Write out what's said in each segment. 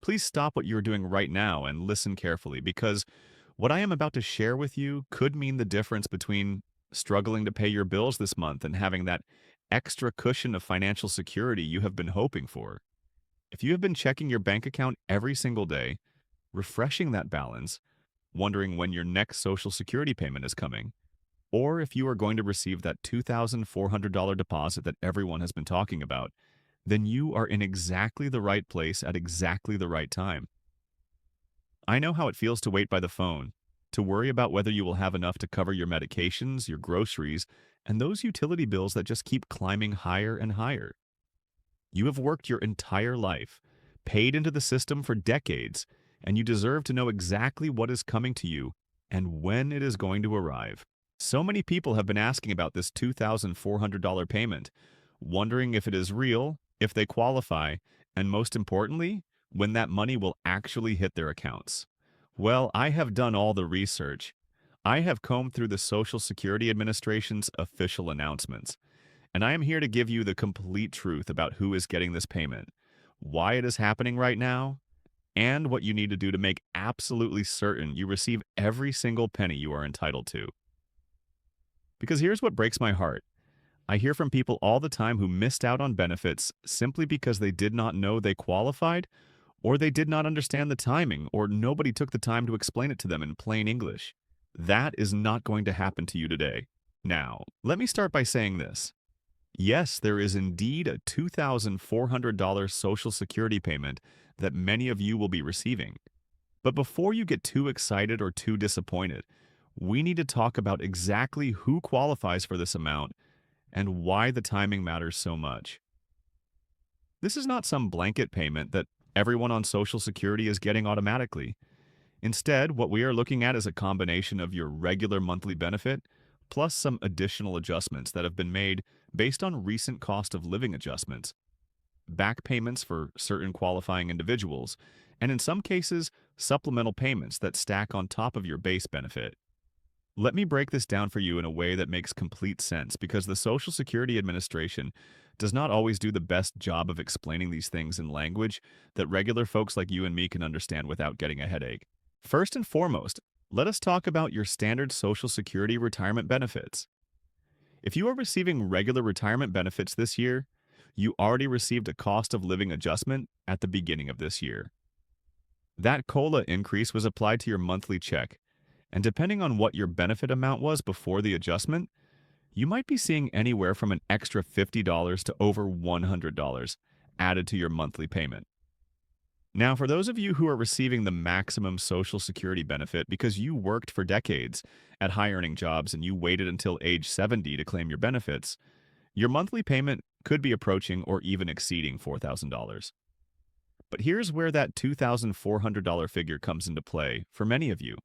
Please stop what you're doing right now and listen carefully because what I am about to share with you could mean the difference between struggling to pay your bills this month and having that extra cushion of financial security you have been hoping for. If you have been checking your bank account every single day, refreshing that balance, wondering when your next Social Security payment is coming, or if you are going to receive that $2,400 deposit that everyone has been talking about, then you are in exactly the right place at exactly the right time. I know how it feels to wait by the phone, to worry about whether you will have enough to cover your medications, your groceries, and those utility bills that just keep climbing higher and higher. You have worked your entire life, paid into the system for decades, and you deserve to know exactly what is coming to you and when it is going to arrive. So many people have been asking about this $2,400 payment, wondering if it is real, if they qualify, and most importantly, when that money will actually hit their accounts. Well, I have done all the research. I have combed through the Social Security Administration's official announcements, and I am here to give you the complete truth about who is getting this payment, why it is happening right now, and what you need to do to make absolutely certain you receive every single penny you are entitled to. Because here's what breaks my heart. I hear from people all the time who missed out on benefits simply because they did not know they qualified, or they did not understand the timing, or nobody took the time to explain it to them in plain English. That is not going to happen to you today. Now, let me start by saying this. Yes, there is indeed a $2,400 Social Security payment that many of you will be receiving. But before you get too excited or too disappointed, we need to talk about exactly who qualifies for this amount and why the timing matters so much. This is not some blanket payment that everyone on Social Security is getting automatically. Instead, what we are looking at is a combination of your regular monthly benefit plus some additional adjustments that have been made based on recent cost of living adjustments, back payments for certain qualifying individuals, and in some cases, supplemental payments that stack on top of your base benefit. Let me break this down for you in a way that makes complete sense because the Social Security Administration does not always do the best job of explaining these things in language that regular folks like you and me can understand without getting a headache. First and foremost, let us talk about your standard Social Security retirement benefits. If you are receiving regular retirement benefits this year, you already received a cost of living adjustment at the beginning of this year. That COLA increase was applied to your monthly check, and depending on what your benefit amount was before the adjustment, you might be seeing anywhere from an extra $50 to over $100 added to your monthly payment. Now, for those of you who are receiving the maximum Social Security benefit because you worked for decades at high-earning jobs and you waited until age 70 to claim your benefits, your monthly payment could be approaching or even exceeding $4,000. But here's where that $2,400 figure comes into play for many of you.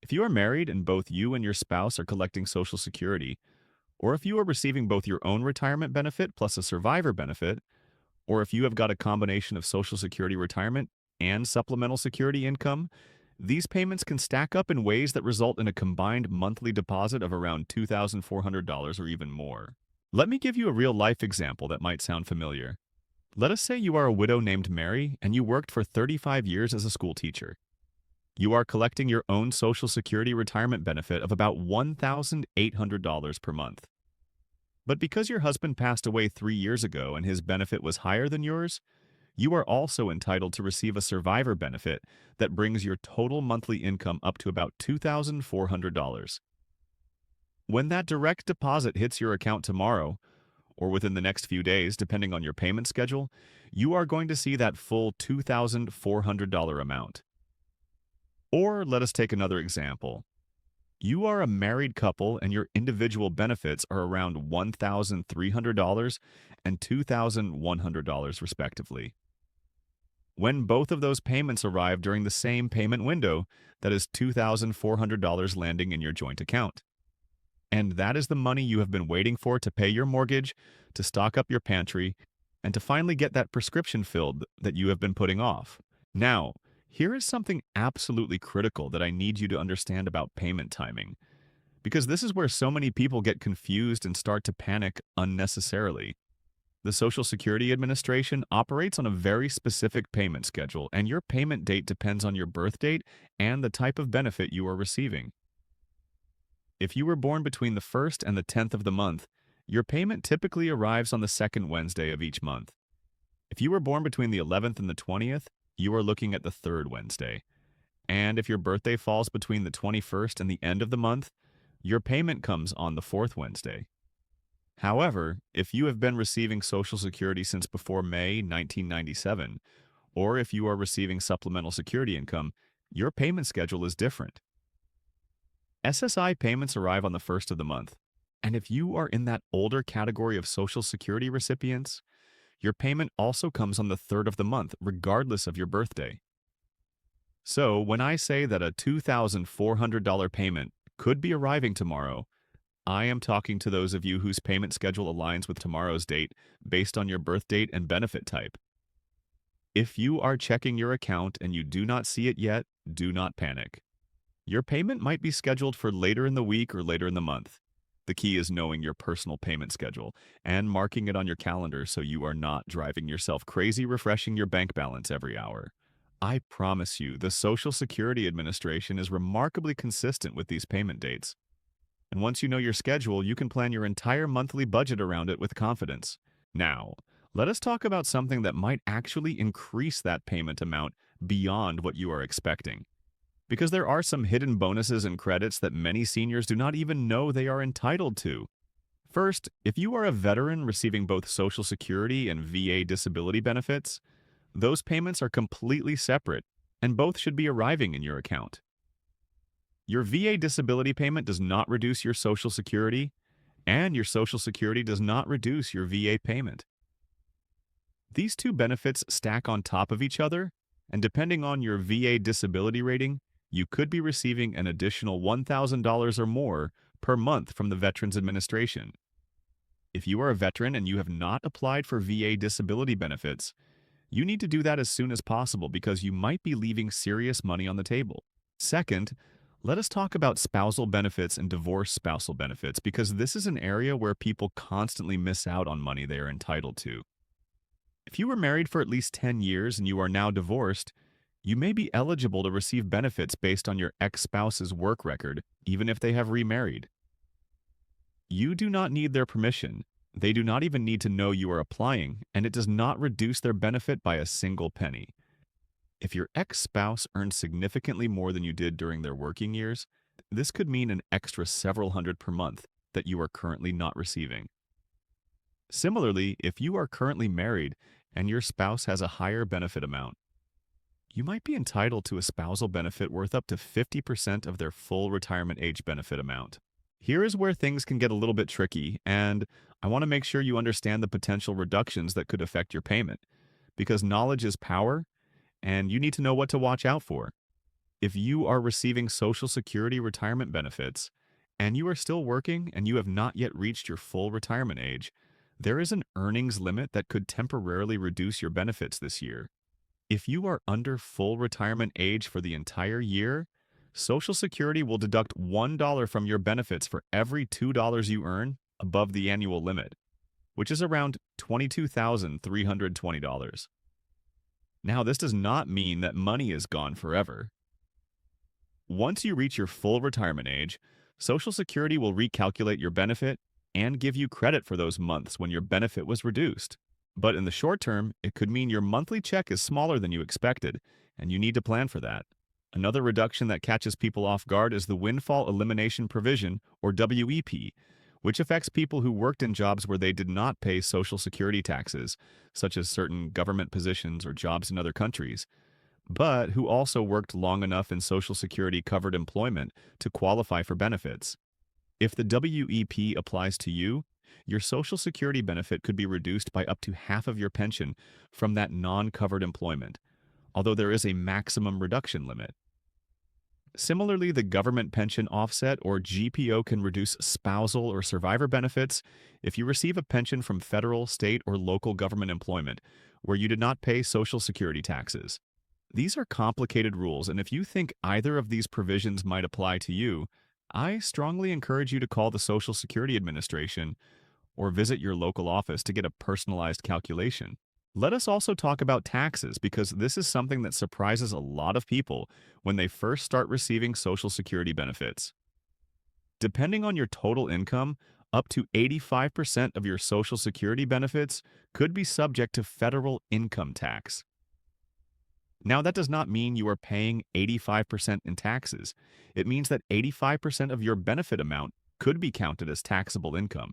If you are married and both you and your spouse are collecting Social Security, or if you are receiving both your own retirement benefit plus a survivor benefit, or if you have got a combination of Social Security retirement and supplemental security income, these payments can stack up in ways that result in a combined monthly deposit of around $2,400 or even more. Let me give you a real-life example that might sound familiar. Let us say you are a widow named Mary and you worked for 35 years as a school teacher. You are collecting your own Social Security retirement benefit of about $1,800 per month. But because your husband passed away 3 years ago and his benefit was higher than yours, you are also entitled to receive a survivor benefit that brings your total monthly income up to about $2,400. When that direct deposit hits your account tomorrow, or within the next few days, depending on your payment schedule, you are going to see that full $2,400 amount. Or let us take another example. You are a married couple and your individual benefits are around $1,300 and $2,100 respectively. When both of those payments arrive during the same payment window, that is $2,400 landing in your joint account. And that is the money you have been waiting for to pay your mortgage, to stock up your pantry, and to finally get that prescription filled that you have been putting off. Now, here is something absolutely critical that I need you to understand about payment timing, because this is where so many people get confused and start to panic unnecessarily. The Social Security Administration operates on a very specific payment schedule, and your payment date depends on your birth date and the type of benefit you are receiving. If you were born between the 1st and the 10th of the month, your payment typically arrives on the second Wednesday of each month. If you were born between the 11th and the 20th, you are looking at the third Wednesday. And if your birthday falls between the 21st and the end of the month, your payment comes on the fourth Wednesday. However, if you have been receiving Social Security since before May 1997, or if you are receiving Supplemental Security Income, your payment schedule is different. SSI payments arrive on the first of the month, and if you are in that older category of Social Security recipients, your payment also comes on the third of the month, regardless of your birthday. So, when I say that a $2,400 payment could be arriving tomorrow, I am talking to those of you whose payment schedule aligns with tomorrow's date based on your birth date and benefit type. If you are checking your account and you do not see it yet, do not panic. Your payment might be scheduled for later in the week or later in the month. The key is knowing your personal payment schedule and marking it on your calendar so you are not driving yourself crazy refreshing your bank balance every hour. I promise you, the Social Security Administration is remarkably consistent with these payment dates. And once you know your schedule, you can plan your entire monthly budget around it with confidence. Now, let us talk about something that might actually increase that payment amount beyond what you are expecting. Because there are some hidden bonuses and credits that many seniors do not even know they are entitled to. First, if you are a veteran receiving both Social Security and VA disability benefits, those payments are completely separate, and both should be arriving in your account. Your VA disability payment does not reduce your Social Security, and your Social Security does not reduce your VA payment. These two benefits stack on top of each other, and depending on your VA disability rating, you could be receiving an additional $1,000 or more per month from the Veterans Administration. If you are a veteran and you have not applied for VA disability benefits, you need to do that as soon as possible because you might be leaving serious money on the table. Second, let us talk about spousal benefits and divorced spousal benefits because this is an area where people constantly miss out on money they are entitled to. If you were married for at least 10 years and you are now divorced, you may be eligible to receive benefits based on your ex-spouse's work record, even if they have remarried. You do not need their permission. They do not even need to know you are applying, and it does not reduce their benefit by a single penny. If your ex-spouse earns significantly more than you did during their working years, this could mean an extra several hundred per month that you are currently not receiving. Similarly, if you are currently married and your spouse has a higher benefit amount, you might be entitled to a spousal benefit worth up to 50% of their full retirement age benefit amount. Here is where things can get a little bit tricky, and I want to make sure you understand the potential reductions that could affect your payment, because knowledge is power, and you need to know what to watch out for. If you are receiving Social Security retirement benefits, and you are still working and you have not yet reached your full retirement age, there is an earnings limit that could temporarily reduce your benefits this year. If you are under full retirement age for the entire year, Social Security will deduct $1 from your benefits for every $2 you earn above the annual limit, which is around $22,320. Now, this does not mean that money is gone forever. Once you reach your full retirement age, Social Security will recalculate your benefit and give you credit for those months when your benefit was reduced. But in the short term, it could mean your monthly check is smaller than you expected, and you need to plan for that. Another reduction that catches people off guard is the Windfall Elimination Provision, or WEP, which affects people who worked in jobs where they did not pay Social Security taxes, such as certain government positions or jobs in other countries, but who also worked long enough in Social Security covered employment to qualify for benefits. If the WEP applies to you, your Social Security benefit could be reduced by up to half of your pension from that non-covered employment, although there is a maximum reduction limit. Similarly, the Government Pension Offset, or GPO, can reduce spousal or survivor benefits if you receive a pension from federal, state, or local government employment where you did not pay Social Security taxes. These are complicated rules, and if you think either of these provisions might apply to you, I strongly encourage you to call the Social Security Administration or visit your local office to get a personalized calculation. Let us also talk about taxes because this is something that surprises a lot of people when they first start receiving Social Security benefits. Depending on your total income, up to 85% of your Social Security benefits could be subject to federal income tax. Now, that does not mean you are paying 85% in taxes. It means that 85% of your benefit amount could be counted as taxable income.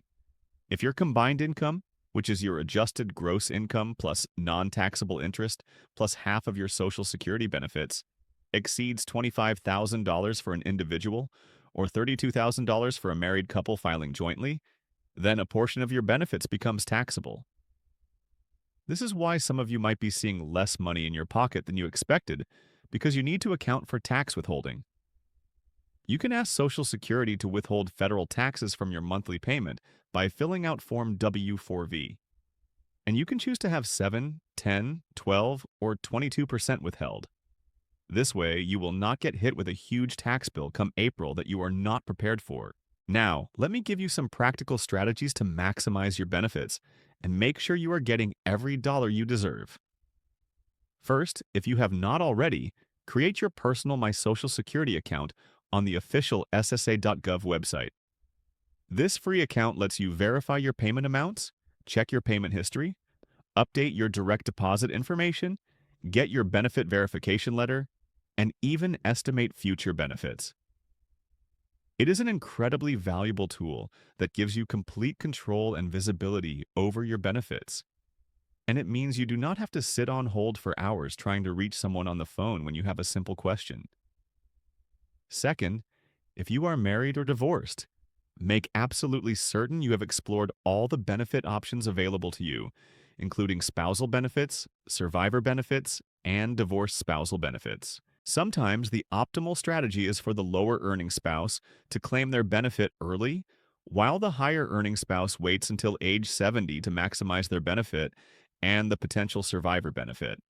If your combined income, which is your adjusted gross income plus non-taxable interest plus half of your Social Security benefits, exceeds $25,000 for an individual or $32,000 for a married couple filing jointly, then a portion of your benefits becomes taxable. This is why some of you might be seeing less money in your pocket than you expected because you need to account for tax withholding. You can ask Social Security to withhold federal taxes from your monthly payment by filling out Form W-4V. And you can choose to have 7, 10, 12, or 22% withheld. This way, you will not get hit with a huge tax bill come April that you are not prepared for. Now, let me give you some practical strategies to maximize your benefits and make sure you are getting every dollar you deserve. First, if you have not already, create your personal My Social Security account on the official SSA.gov website. This free account lets you verify your payment amounts, check your payment history, update your direct deposit information, get your benefit verification letter, and even estimate future benefits. It is an incredibly valuable tool that gives you complete control and visibility over your benefits. And it means you do not have to sit on hold for hours trying to reach someone on the phone when you have a simple question. Second, if you are married or divorced, make absolutely certain you have explored all the benefit options available to you, including spousal benefits, survivor benefits, and divorced spousal benefits. Sometimes the optimal strategy is for the lower earning spouse to claim their benefit early, while the higher earning spouse waits until age 70 to maximize their benefit and the potential survivor benefit.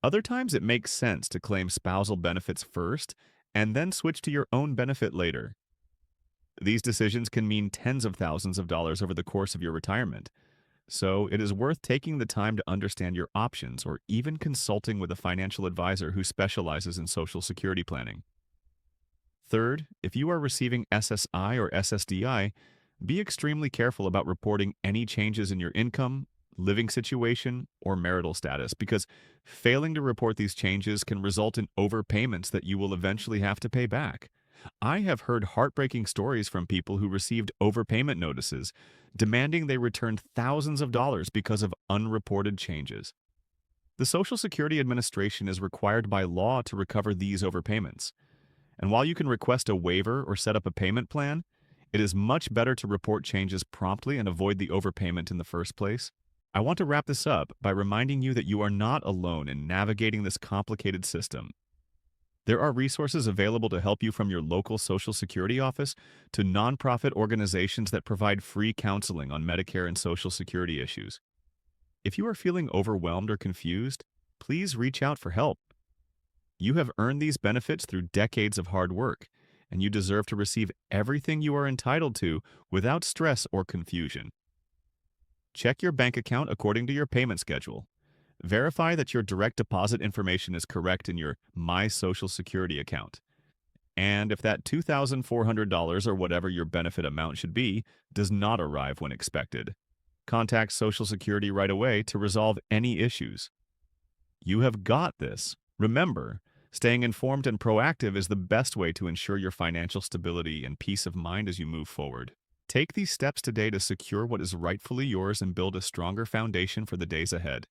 Other times it makes sense to claim spousal benefits first and then switch to your own benefit later. These decisions can mean tens of thousands of dollars over the course of your retirement. So it is worth taking the time to understand your options or even consulting with a financial advisor who specializes in Social Security planning. Third, if you are receiving SSI or SSDI, be extremely careful about reporting any changes in your income, living situation, or marital status because failing to report these changes can result in overpayments that you will eventually have to pay back. I have heard heartbreaking stories from people who received overpayment notices, demanding they return thousands of dollars because of unreported changes. The Social Security Administration is required by law to recover these overpayments. And while you can request a waiver or set up a payment plan, it is much better to report changes promptly and avoid the overpayment in the first place. I want to wrap this up by reminding you that you are not alone in navigating this complicated system. There are resources available to help you from your local Social Security office to nonprofit organizations that provide free counseling on Medicare and Social Security issues. If you are feeling overwhelmed or confused, please reach out for help. You have earned these benefits through decades of hard work, and you deserve to receive everything you are entitled to without stress or confusion. Check your bank account according to your payment schedule. Verify that your direct deposit information is correct in your My Social Security account. And if that $2,400 or whatever your benefit amount should be does not arrive when expected, contact Social Security right away to resolve any issues. You have got this. Remember, staying informed and proactive is the best way to ensure your financial stability and peace of mind as you move forward. Take these steps today to secure what is rightfully yours and build a stronger foundation for the days ahead.